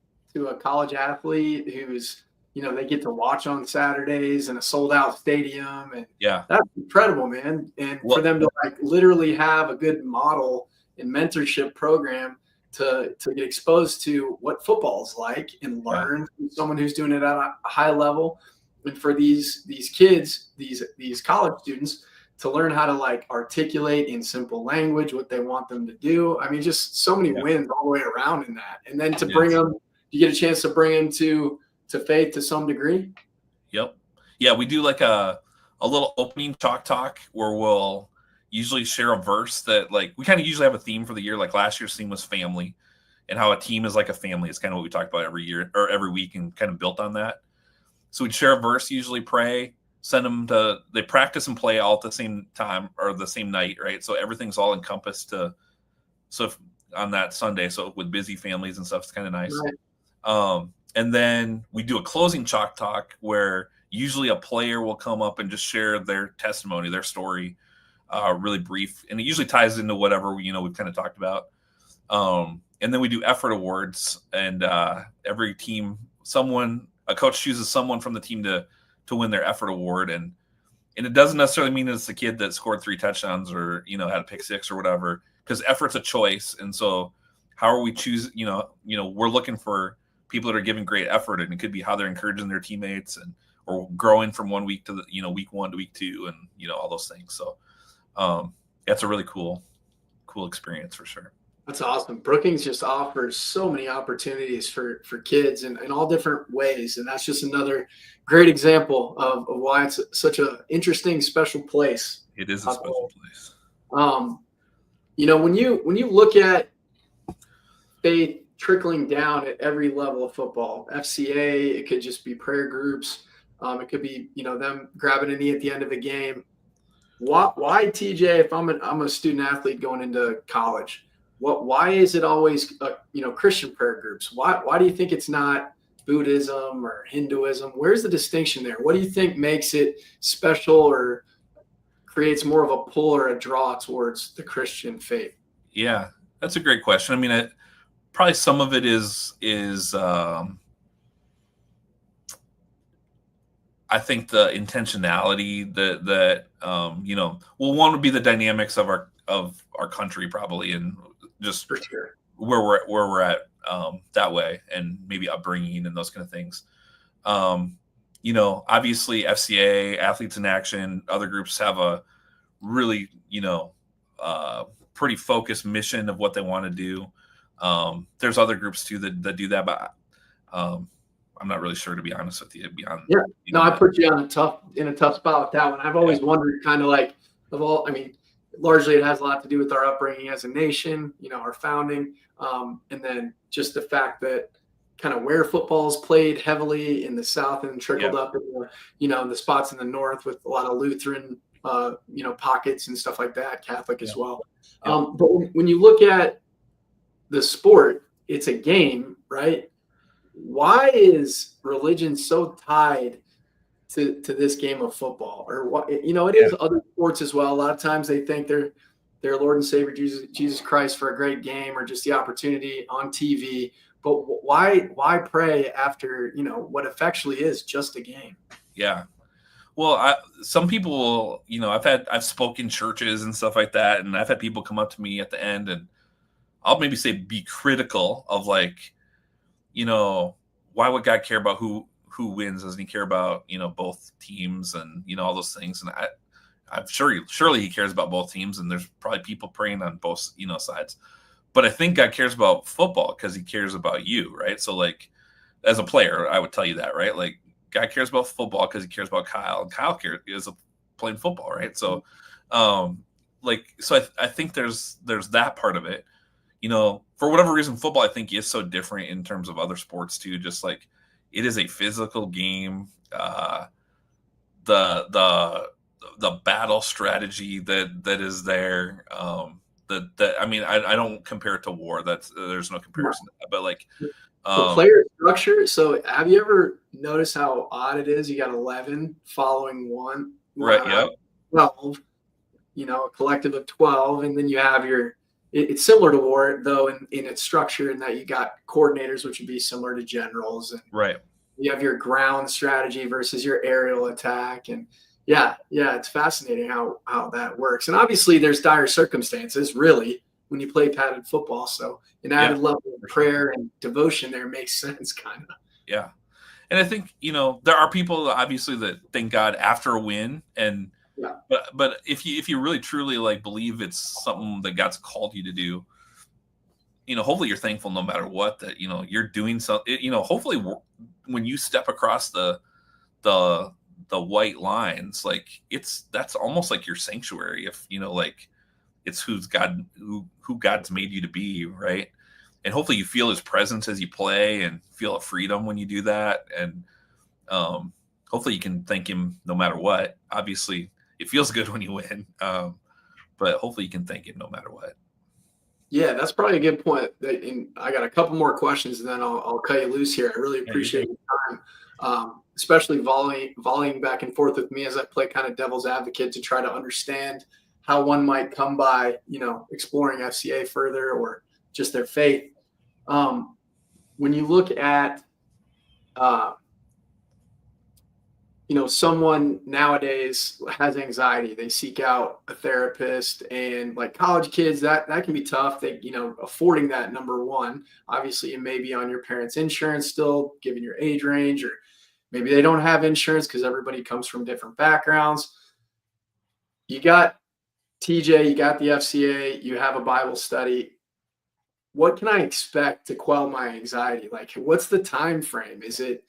college athlete who's they get to watch on Saturdays in a sold out stadium, and that's incredible, man. And for them to literally have a good model and mentorship program to get exposed to what football is like and learn from someone who's doing it at a high level. And for these kids, these college students, to learn how to articulate in simple language what they want them to do. I mean, just so many wins all the way around in that. And then to bring them, you get a chance to bring them to faith to some degree. Yep. Yeah, we do a little opening talk where we'll usually share a verse that we kind of usually have a theme for the year. Like last year's theme was family, and how a team is like a family. It's kind of what we talk about every year or every week, and kind of built on that. So we'd share a verse, usually pray, send them they practice and play all at the same time or the same night, right? So everything's all encompassed on that Sunday. So with busy families and stuff, it's kind of nice. Right. And then we do a closing chalk talk where usually a player will come up and just share their testimony, their story, really brief. And it usually ties into whatever, we've kind of talked about. And then we do effort awards, and every team, a coach chooses someone from the team to win their effort award. And it doesn't necessarily mean it's the kid that scored 3 touchdowns or, had a pick 6 or whatever, because effort's a choice. And so how are we choosing, we're looking for people that are giving great effort, and it could be how they're encouraging their teammates or growing from 1 week to week 1 to week 2, and, all those things. So that's a really cool experience for sure. That's awesome. Brookings just offers so many opportunities for kids in all different ways. And that's just another great example of why it's such an interesting, special place. It is a special place. When you look at faith trickling down at every level of football, FCA, it could just be prayer groups. It could be, them grabbing a knee at the end of a game. Why TJ, if I'm a student athlete going into college, why is it always, Christian prayer groups? Why do you think it's not Buddhism or Hinduism? Where's the distinction there? What do you think makes it special or creates more of a pull or a draw towards the Christian faith? Yeah, that's a great question. I mean, probably some of it is I think the intentionality that one would be the dynamics of our country probably, and just for sure where we're at that way, and maybe upbringing and those kind of things. Obviously FCA, Athletes in Action, other groups have a really, pretty focused mission of what they want to do. There's other groups too that do that, but I'm not really sure, to be honest with you. I put you in a tough spot with that one. I've always wondered, kind of largely it has a lot to do with our upbringing as a nation, our founding, and then just the fact that kind of where football is played heavily in the South and trickled up in the spots in the North with a lot of Lutheran, pockets and stuff like that, Catholic as well. But when you look at the sport, it's a game, right? Why is religion so tied to this game of football? Or what, it is other sports as well. A lot of times they think they're Lord and Savior Jesus Christ for a great game or just the opportunity on TV. But why pray after, what effectually is just a game? Yeah. Well, some people, I've spoken churches and stuff like that, and I've had people come up to me at the end, and I'll maybe say be critical of like, why would God care about who wins? Doesn't he care about, both teams and, all those things? And I'm surely he cares about both teams, and there's probably people praying on both, sides. But I think God cares about football because he cares about you, right? So like as a player, I would tell you that, right? Like God cares about football because he cares about Kyle, and Kyle is playing football, right? So, I think there's that part of it. For whatever reason, football I think is so different in terms of other sports too. Just like it is a physical game. The battle strategy that is there. I don't compare it to war. There's no comparison. But like the player structure. So have you ever noticed how odd it is? You got 11 following one, right? Yeah. 12. A collective of 12, and then you have it's similar to war though in its structure in that you got coordinators, which would be similar to generals, and right. You have your ground strategy versus your aerial attack, and it's fascinating how that works. And obviously there's dire circumstances really when you play padded football, so an added level of prayer and devotion there makes sense kind of. Yeah. And I think there are people obviously that thank God after a win, and but if you really truly like believe it's something that God's called you to do, hopefully you're thankful no matter what that you're doing something. Hopefully when you step across the white lines, like that's almost like your sanctuary. If like it's who God's made you to be, right? And hopefully you feel his presence as you play and feel a freedom when you do that. And hopefully you can thank him no matter what. Obviously it feels good when you win, but hopefully you can thank him no matter what. Yeah, that's probably a good point. And I got a couple more questions, and then I'll cut you loose here. I really appreciate your time, especially volleying back and forth with me as I play kind of devil's advocate to try to understand how one might come by, exploring FCA further or just their faith. When you look at someone nowadays has anxiety, they seek out a therapist, and like college kids, that can be tough. They, affording that, number one, obviously it may be on your parents' insurance still, given your age range, or maybe they don't have insurance because everybody comes from different backgrounds. You got TJ, you got the FCA, you have a Bible study. What can I expect to quell my anxiety? Like, what's the time frame? Is it,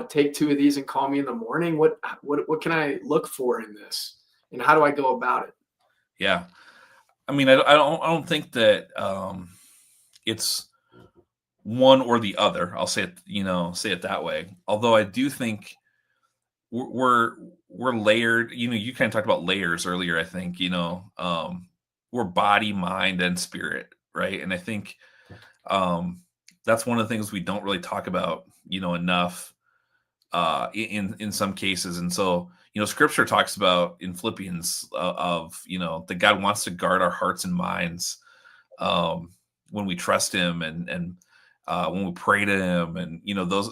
take 2 of these and call me in the morning? What can I look for in this, and how do I go about it? Yeah, I mean, I don't think that it's one or the other. I'll say it that way. Although I do think we're layered. You kind of talked about layers earlier. I think we're body, mind, and spirit, right? And I think that's one of the things we don't really talk about, enough. In some cases. And so, scripture talks about in Philippians that God wants to guard our hearts and minds when we trust him and when we pray to him, and those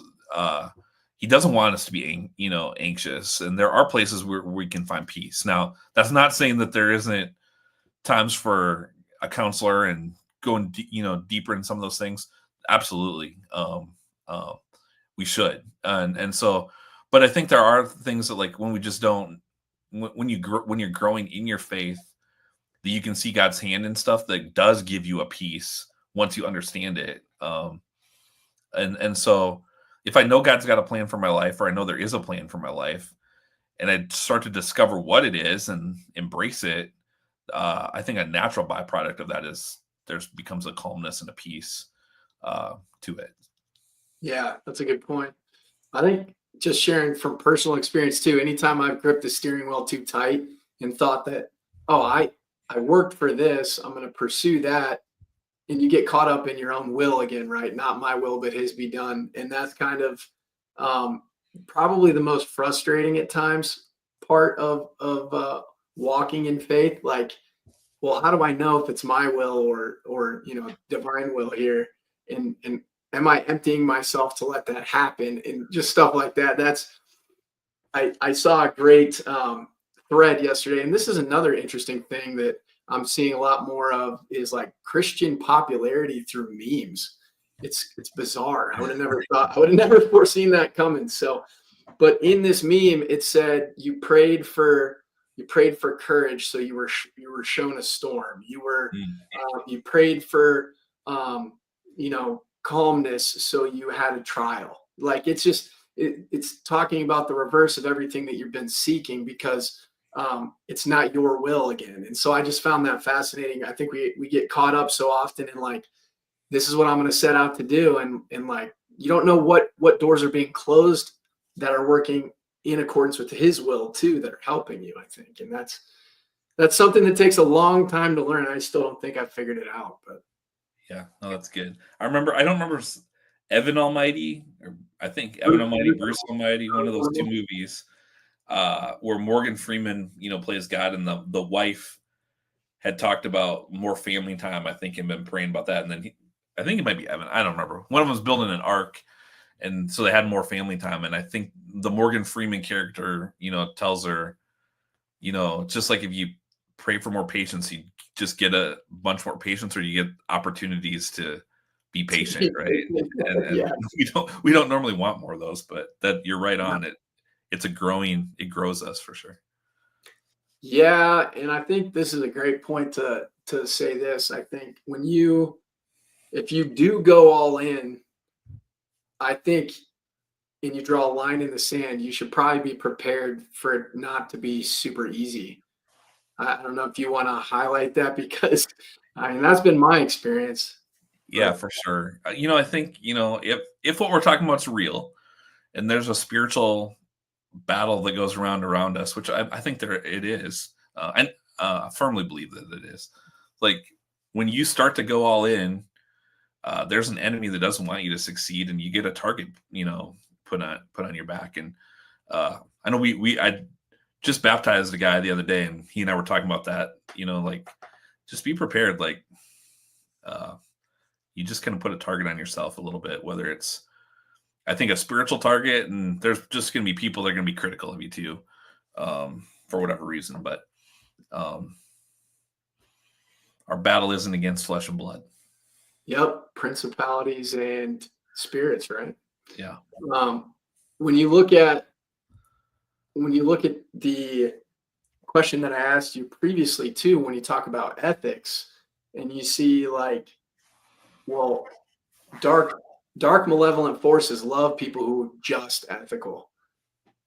he doesn't want us to be anxious, and there are places where we can find peace. Now, that's not saying that there isn't times for a counselor and going deeper in some of those things. Absolutely. We should. And so, but I think there are things that, like, when we just don't, when you're growing in your faith, that you can see God's hand and stuff that does give you a peace once you understand it. And so if I know God's got a plan for my life, or I know there is a plan for my life, and I start to discover what it is and embrace it, I think a natural byproduct of that is there's becomes a calmness and a peace to it. Yeah, that's a good point. I think just sharing from personal experience too, anytime I've gripped the steering wheel too tight and thought that, oh, I worked for this, I'm going to pursue that, and you get caught up in your own will again, right? Not my will, but his be done. And that's kind of um, probably the most frustrating at times part of walking in faith. Like, well, how do I know if it's my will or divine will here? And am I emptying myself to let that happen? And just stuff like that. I saw a great thread yesterday, and this is another interesting thing that I'm seeing a lot more of is like Christian popularity through memes. It's bizarre. I would have never thought. I would have never foreseen that coming. So, but in this meme, it said you prayed for courage, so you were shown a storm. You prayed for calmness, so you had a trial. Like it's just it's talking about the reverse of everything that you've been seeking because it's not your will again. And so I just found that fascinating. I think we get caught up so often in like this is what I'm going to set out to do, and like you don't know what doors are being closed that are working in accordance with his will too, that are helping you, I think. And that's something that takes a long time to learn. I still don't think I've figured it out, but Yeah, no, that's good. I don't remember Evan Almighty, or I think Evan Almighty, Bruce Almighty, one of those two movies, where Morgan Freeman, plays God, and the wife had talked about more family time, I think, and been praying about that. And then I think it might be Evan. I don't remember. One of them was building an ark, and so they had more family time. And I think the Morgan Freeman character, tells her, just like if you pray for more patience, you just get a bunch more patience, or you get opportunities to be patient, right? And yeah. we don't normally want more of those, but that you're right on it. It grows us for sure. Yeah, and I think this is a great point to say this. I think if you do go all in, I think, and you draw a line in the sand, you should probably be prepared for it not to be super easy. I don't know if you want to highlight that because I mean that's been my experience. Yeah, But for sure. I think, if what we're talking about is real and there's a spiritual battle that goes around us, which I think it is, and I firmly believe that it is. Like when you start to go all in, there's an enemy that doesn't want you to succeed, and you get a target, put on your back. And I know I just baptized a guy the other day, and he and I were talking about that. Like just be prepared. Like you just kind of put a target on yourself a little bit, whether it's, I think, a spiritual target, and there's just going to be people that are going to be critical of you too, for whatever reason. But our battle isn't against flesh and blood. yep, principalities and spirits, right? Yeah. When you look at the question that I asked you previously too, when you talk about ethics, and you see like, well, dark malevolent forces love people who are just ethical,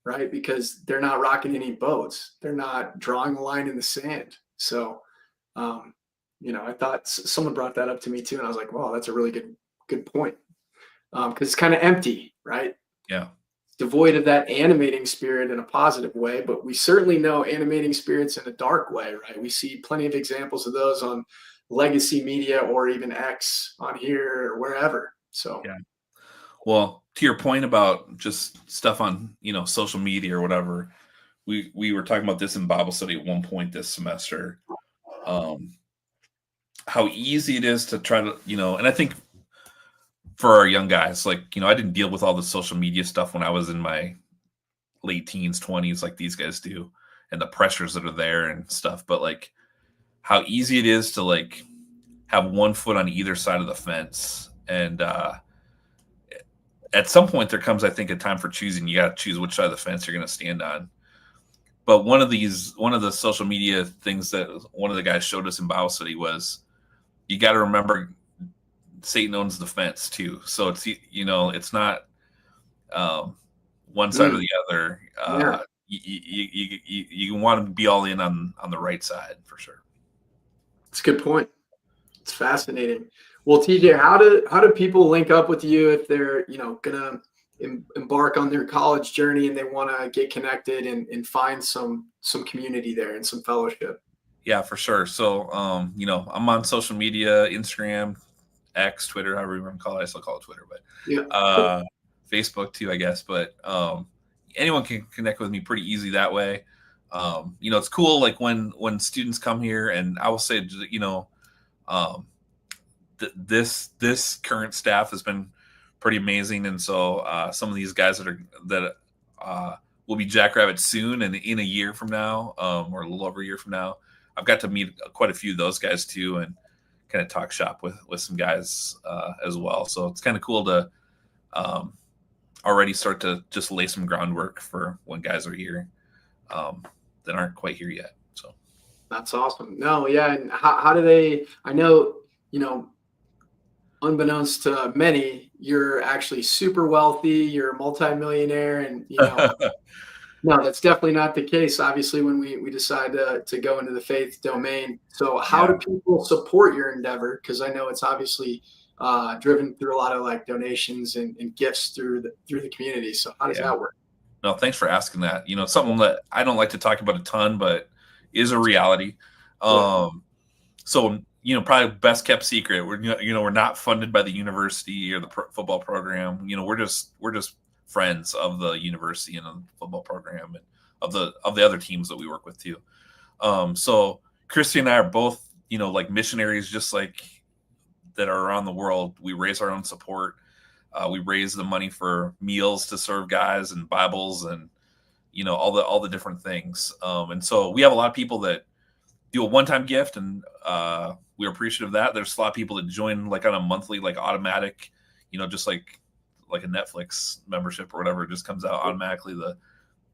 right? Because they're not rocking any boats, they're not drawing a line in the sand. So I thought someone brought that up to me too, and I was like, wow, that's a really good point. Because it's kind of empty, right? Yeah. Devoid of that animating spirit in a positive way, but we certainly know animating spirits in a dark way, right? We see plenty of examples of those on legacy media or even X on here or wherever. So yeah. Well, to your point about just stuff on social media or whatever, we were talking about this in Bible study at one point this semester. How easy it is to try to and I think for our young guys, like, I didn't deal with all the social media stuff when I was in my late teens, 20s, like these guys do, and the pressures that are there and stuff. But like how easy it is to like have one foot on either side of the fence. And at some point there comes, I think, a time for choosing. You got to choose which side of the fence you're going to stand on. But one of the social media things that one of the guys showed us in Bible study was you got to remember Satan owns the fence too. So it's not one side or the other. You want to be all in on the right side for sure. It's a good point. It's fascinating. Well, TJ, how do people link up with you if they're, gonna embark on their college journey and they want to get connected and find some community there and some fellowship? Yeah, for sure. So, I'm on social media, Instagram, X, Twitter, however you want to call it. I still call it Twitter, but Yeah. Facebook too, I guess. But anyone can connect with me pretty easy that way. It's cool. Like when students come here, and I will say, this current staff has been pretty amazing, and so some of these guys that will be Jackrabbits soon, and in a year from now, or a little over a year from now, I've got to meet quite a few of those guys too, and kind of talk shop with some guys as well. So it's kind of cool to already start to just lay some groundwork for when guys are here that aren't quite here yet. So that's awesome. No, yeah. And how do they? I know, unbeknownst to many, you're actually super wealthy. You're a multimillionaire, and no, that's definitely not the case. Obviously, when we decide to go into the faith domain. So how do people support your endeavor? Because I know it's obviously driven through a lot of like donations and gifts through the community. So how does that work? No, thanks for asking that. It's something that I don't like to talk about a ton, but is a reality. So probably best kept secret. We're not funded by the university or the football program. We're just friends of the university and the football program and of the other teams that we work with too. So Christy and I are both, like missionaries, just like that are around the world. We raise our own support. We raise the money for meals to serve guys and Bibles and, all the different things. And so we have a lot of people that do a one-time gift, and we're appreciative of that. There's a lot of people that join like on a monthly, like automatic, just like a Netflix membership or whatever. It just comes out automatically the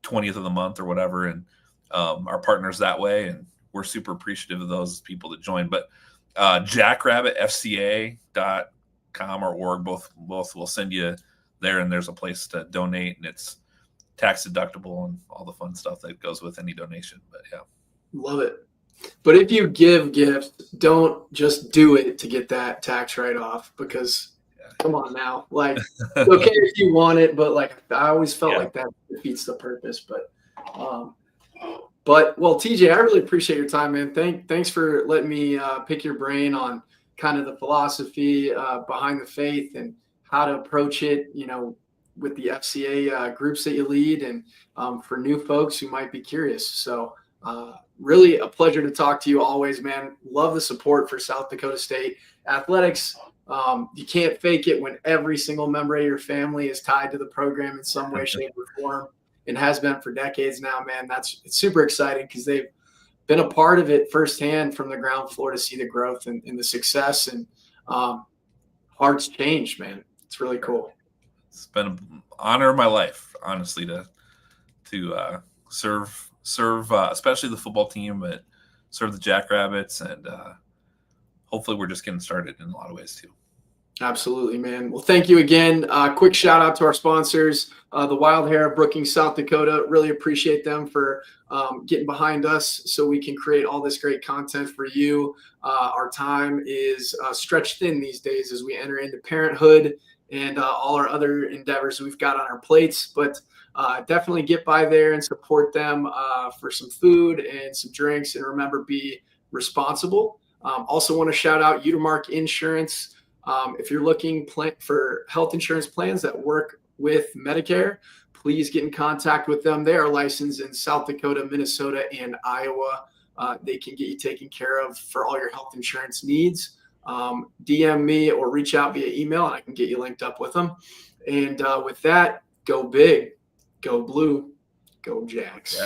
20th of the month or whatever. And our partners that way. And we're super appreciative of those people that join. But jackrabbitfca.com or org, both will send you there, and there's a place to donate, and it's tax deductible and all the fun stuff that goes with any donation. But yeah. Love it. But if you give gifts, don't just do it to get that tax write-off, because come on now, like it's okay if you want it, but like I always felt like that defeats the purpose. But well, TJ, I really appreciate your time, man. Thanks for letting me pick your brain on kind of the philosophy behind the faith and how to approach it, with the FCA groups that you lead, and for new folks who might be curious. So really a pleasure to talk to you always, man. Love the support for South Dakota State athletics. You can't fake it when every single member of your family is tied to the program in some way, shape, or form, and has been for decades now, man. It's super exciting because they've been a part of it firsthand from the ground floor to see the growth and the success, and hearts changed, man. It's really cool. It's been an honor of my life, honestly, to serve especially the football team, but serve the Jackrabbits, and hopefully we're just getting started in a lot of ways too. Absolutely, man. Well, thank you again. Quick shout out to our sponsors, the Wild Hair of Brookings, South Dakota. Really appreciate them for getting behind us so we can create all this great content for you. Our time is stretched thin these days as we enter into parenthood and all our other endeavors we've got on our plates. But definitely get by there and support them for some food and some drinks. And remember, be responsible. Also want to shout out Utermark Insurance. If you're looking for health insurance plans that work with Medicare, please get in contact with them. They are licensed in South Dakota, Minnesota, and Iowa. They can get you taken care of for all your health insurance needs. DM me or reach out via email, and I can get you linked up with them. And with that, go big, go blue, go Jacks.